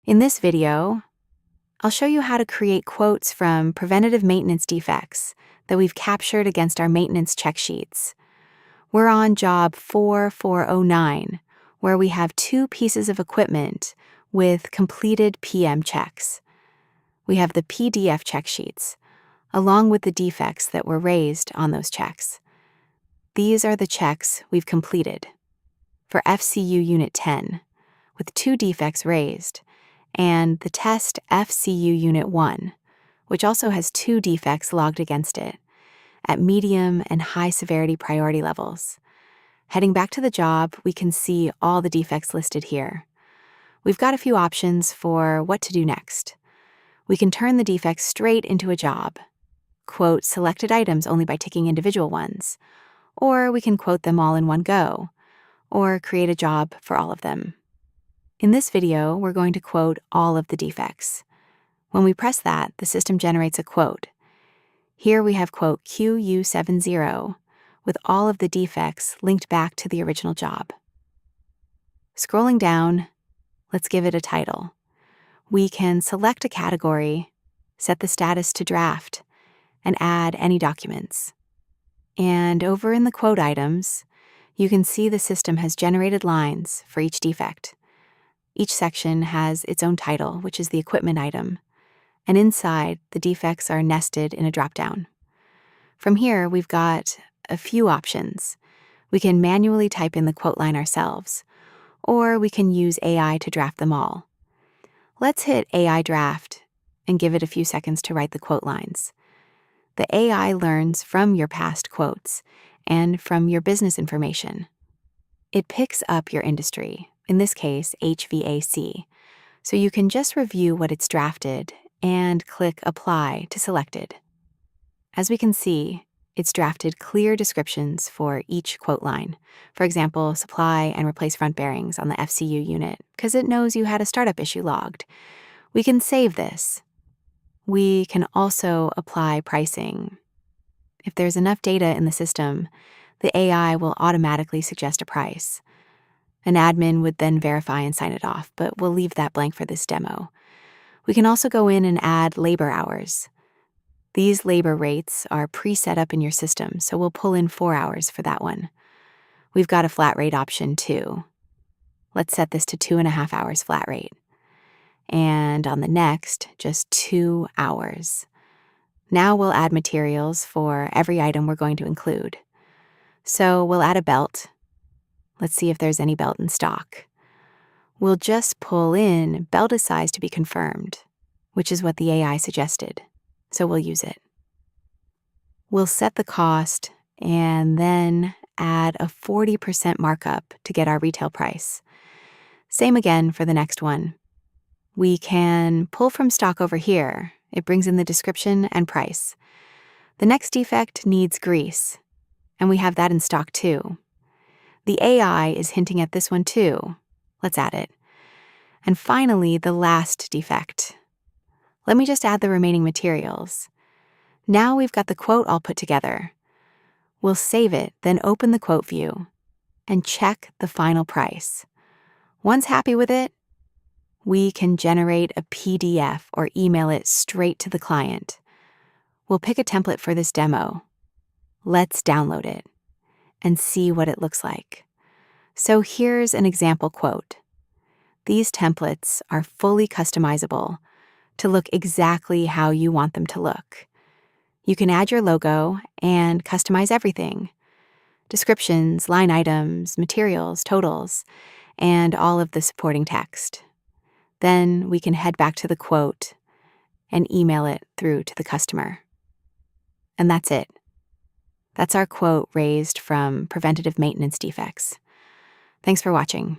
In this video, I'll show you how to create quotes from preventative maintenance defects that we've captured against our maintenance check sheets. We're on job 4409, where we have 2 pieces of equipment with completed PM checks. We have the PDF check sheets, along with the defects that were raised on those checks. These are the checks we've completed. For FCU Unit 10, with 2 defects raised, and the test FCU Unit 1, which also has 2 defects logged against it, at medium and high severity priority levels. Heading back to the job, we can see all the defects listed here. We've got a few options for what to do next. We can turn the defects straight into a job, quote selected items only by ticking individual ones, or we can quote them all in one go, or create a job for all of them. In this video, we're going to quote all of the defects. When we press that, the system generates a quote. Here we have quote QU70 with all of the defects linked back to the original job. Scrolling down, let's give it a title. We can select a category, set the status to draft, and add any documents. And over in the quote items, you can see the system has generated lines for each defect. Each section has its own title, which is the equipment item, and inside, the defects are nested in a dropdown. From here, we've got a few options. We can manually type in the quote line ourselves, or we can use AI to draft them all. Let's hit AI Draft and give it a few seconds to write the quote lines. The AI learns from your past quotes and from your business information. It picks up your industry, in this case, HVAC, so you can just review what it's drafted and click Apply to Selected. As we can see, it's drafted clear descriptions for each quote line. For example, supply and replace front bearings on the FCU unit, because it knows you had a startup issue logged. We can save this. We can also apply pricing. If there's enough data in the system, the AI will automatically suggest a price. An admin would then verify and sign it off, but we'll leave that blank for this demo. We can also go in and add labor hours. These labor rates are pre-set up in your system, so we'll pull in 4 hours for that one. We've got a flat rate option too. Let's set this to 2.5 hours flat rate. And on the next, just 2 hours. Now we'll add materials for every item we're going to include. So we'll add a belt. Let's see if there's any belt in stock. We'll just pull in belt is size to be confirmed, which is what the AI suggested, so we'll use it. We'll set the cost and then add a 40% markup to get our retail price. Same again for the next one. We can pull from stock over here. It brings in the description and price. The next defect needs grease, and we have that in stock too. The AI is hinting at this one too. Let's add it. And finally, the last defect. Let me just add the remaining materials. Now we've got the quote all put together. We'll save it, then open the quote view and check the final price. Once happy with it, we can generate a PDF or email it straight to the client. We'll pick a template for this demo. Let's download it and see what it looks like. So here's an example quote. These templates are fully customizable to look exactly how you want them to look. You can add your logo and customize everything. Descriptions, line items, materials, totals, and all of the supporting text. Then we can head back to the quote and email it through to the customer. And that's it. That's our quote raised from preventative maintenance defects. Thanks for watching.